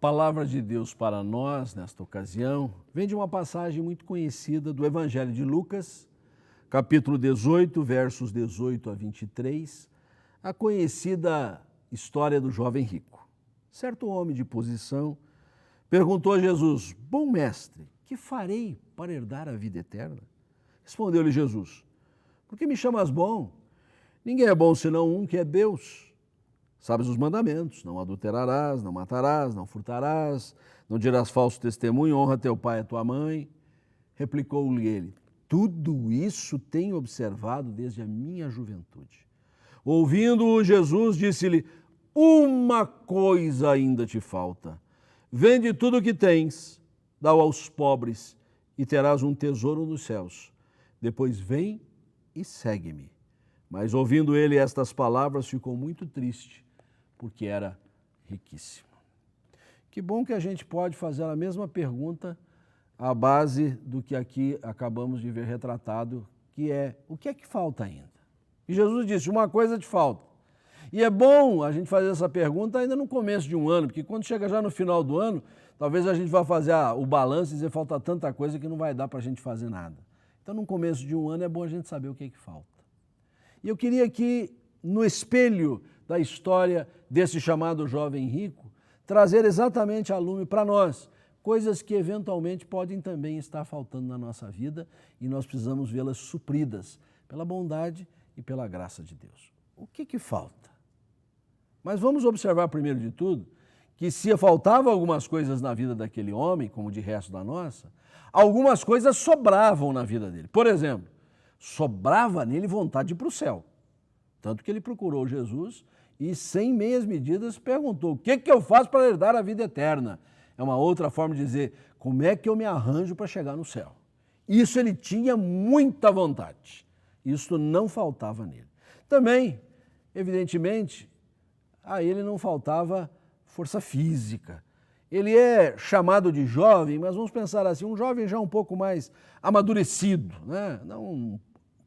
palavra de Deus para nós, nesta ocasião, vem de uma passagem muito conhecida do Evangelho de Lucas, capítulo 18, versos 18 a 23, a conhecida história do jovem rico. Certo homem de posição perguntou a Jesus: Bom mestre, que farei para herdar a vida eterna? Respondeu-lhe Jesus: Por que me chamas bom? Ninguém é bom senão um, que é Deus. Sabes os mandamentos: não adulterarás, não matarás, não furtarás, não dirás falso testemunho, honra teu pai e tua mãe. Replicou-lhe ele: Tudo isso tenho observado desde a minha juventude. Ouvindo-o, Jesus disse-lhe: Uma coisa ainda te falta. Vende tudo o que tens, dá-o aos pobres, e terás um tesouro nos céus. Depois vem e segue-me. Mas ouvindo ele estas palavras, ficou muito triste, porque era riquíssimo. Que bom que a gente pode fazer a mesma pergunta à base do que aqui acabamos de ver retratado, que é: o que é que falta ainda? E Jesus disse: uma coisa te falta. E é bom a gente fazer essa pergunta ainda no começo de um ano, porque quando chega já no final do ano, talvez a gente vá fazer o balanço e dizer: falta tanta coisa que não vai dar para a gente fazer nada. Então, no começo de um ano é bom a gente saber o que é que falta. E eu queria aqui, no espelho da história desse chamado jovem rico, trazer exatamente a lume para nós coisas que eventualmente podem também estar faltando na nossa vida e nós precisamos vê-las supridas pela bondade e pela graça de Deus. O que falta? Mas vamos observar primeiro de tudo que se faltavam algumas coisas na vida daquele homem, como de resto da nossa, algumas coisas sobravam na vida dele. Por exemplo, sobrava nele vontade de ir para o céu. Tanto que ele procurou Jesus e, sem meias medidas, perguntou: o que eu faço para herdar a vida eterna? É uma outra forma de dizer: como é que eu me arranjo para chegar no céu? Isso ele tinha muita vontade. Isso não faltava nele. Também, evidentemente, a ele não faltava força física. Ele é chamado de jovem, mas vamos pensar assim, um jovem já um pouco mais amadurecido, né? Não um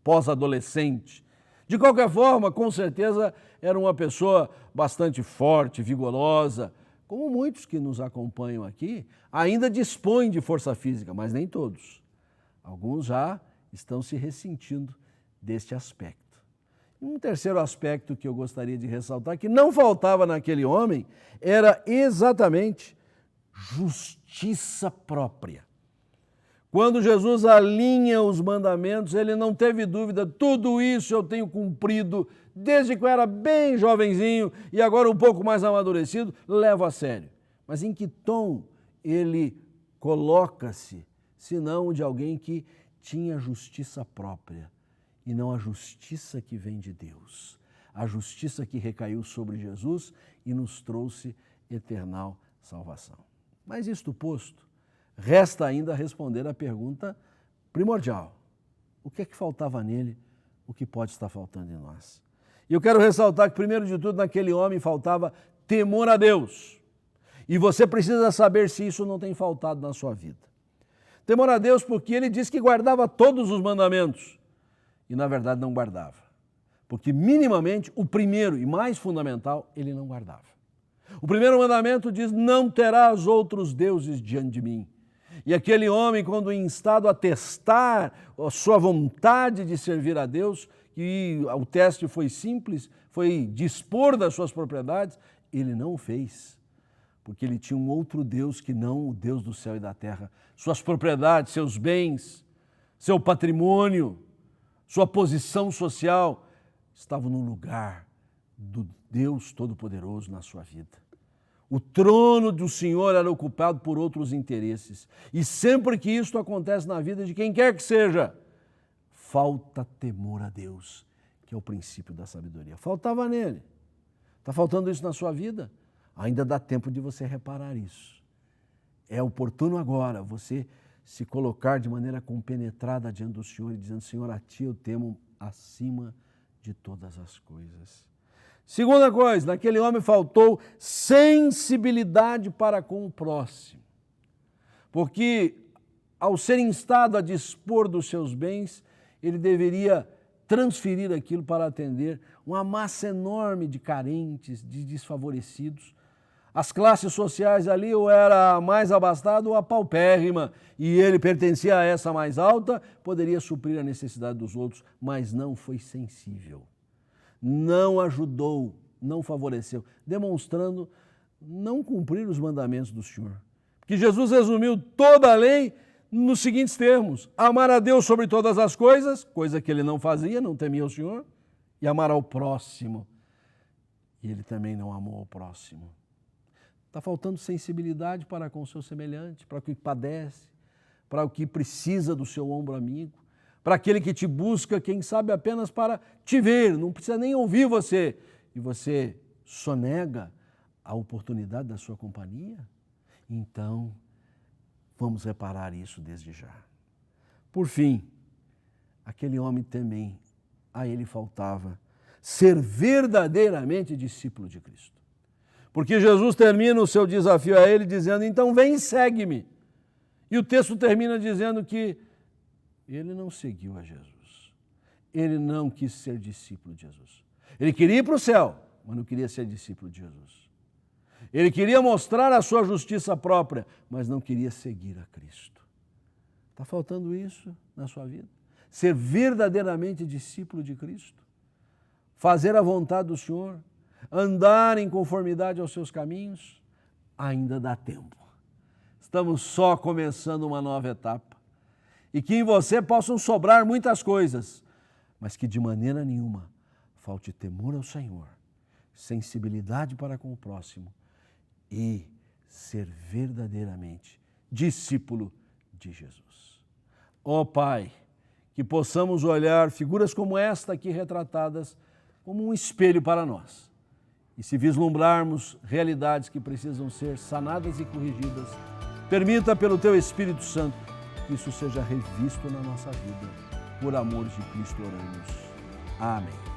pós-adolescente. De qualquer forma, com certeza, era uma pessoa bastante forte, vigorosa, como muitos que nos acompanham aqui, ainda dispõem de força física, mas nem todos. Alguns já estão se ressentindo deste aspecto. Um terceiro aspecto que eu gostaria de ressaltar, que não faltava naquele homem, era exatamente justiça própria. Quando Jesus alinha os mandamentos, ele não teve dúvida: tudo isso eu tenho cumprido desde que eu era bem jovenzinho e agora um pouco mais amadurecido, levo a sério. Mas em que tom ele coloca-se, senão o de alguém que tinha justiça própria e não a justiça que vem de Deus, a justiça que recaiu sobre Jesus e nos trouxe eternal salvação. Mas isto posto, resta ainda responder a pergunta primordial: o que é que faltava nele, o que pode estar faltando em nós? E eu quero ressaltar que, primeiro de tudo, naquele homem faltava temor a Deus. E você precisa saber se isso não tem faltado na sua vida. Temor a Deus porque ele diz que guardava todos os mandamentos e, na verdade, não guardava. Porque, minimamente, o primeiro e mais fundamental, ele não guardava. O primeiro mandamento diz: não terás outros deuses diante de mim. E aquele homem, quando instado a testar a sua vontade de servir a Deus, e o teste foi simples, foi dispor das suas propriedades, ele não o fez, porque ele tinha um outro Deus que não o Deus do céu e da terra. Suas propriedades, seus bens, seu patrimônio, sua posição social estavam no lugar do Deus Todo-Poderoso na sua vida. O trono do Senhor era ocupado por outros interesses. E sempre que isto acontece na vida de quem quer que seja, falta temor a Deus, que é o princípio da sabedoria. Faltava nele. Está faltando isso na sua vida? Ainda dá tempo de você reparar isso. É oportuno agora você se colocar de maneira compenetrada diante do Senhor e dizendo: Senhor, a Ti eu temo acima de todas as coisas. Segunda coisa, naquele homem faltou sensibilidade para com o próximo. Porque, ao ser instado a dispor dos seus bens, ele deveria transferir aquilo para atender uma massa enorme de carentes, de desfavorecidos, As classes sociais ali ou era a mais abastada ou a paupérrima, e ele pertencia a essa mais alta, poderia suprir a necessidade dos outros, mas não foi sensível, não ajudou, não favoreceu, demonstrando não cumprir os mandamentos do Senhor. Porque Jesus resumiu toda a lei nos seguintes termos: amar a Deus sobre todas as coisas, coisa que ele não fazia, não temia o Senhor, e amar ao próximo. E ele também não amou o próximo. Está faltando sensibilidade para com o seu semelhante, para o que padece, para o que precisa do seu ombro amigo, para aquele que te busca, quem sabe apenas para te ver, não precisa nem ouvir você, e você sonega a oportunidade da sua companhia? Então, vamos reparar isso desde já. Por fim, aquele homem também, a ele faltava ser verdadeiramente discípulo de Cristo. Porque Jesus termina o seu desafio a ele dizendo: então vem e segue-me. E o texto termina dizendo que ele não seguiu a Jesus. Ele não quis ser discípulo de Jesus. Ele queria ir para o céu, mas não queria ser discípulo de Jesus. Ele queria mostrar a sua justiça própria, mas não queria seguir a Cristo. Está faltando isso na sua vida? Ser verdadeiramente discípulo de Cristo? Fazer a vontade do Senhor? Andar em conformidade aos seus caminhos? Ainda dá tempo. Estamos só começando uma nova etapa. E que em você possam sobrar muitas coisas, mas que de maneira nenhuma falte temor ao Senhor, sensibilidade para com o próximo e ser verdadeiramente discípulo de Jesus. Ó Pai, que possamos olhar figuras como esta aqui retratadas como um espelho para nós. E se vislumbrarmos realidades que precisam ser sanadas e corrigidas, permita pelo Teu Espírito Santo que isso seja revisto na nossa vida. Por amor de Cristo oramos. Amém.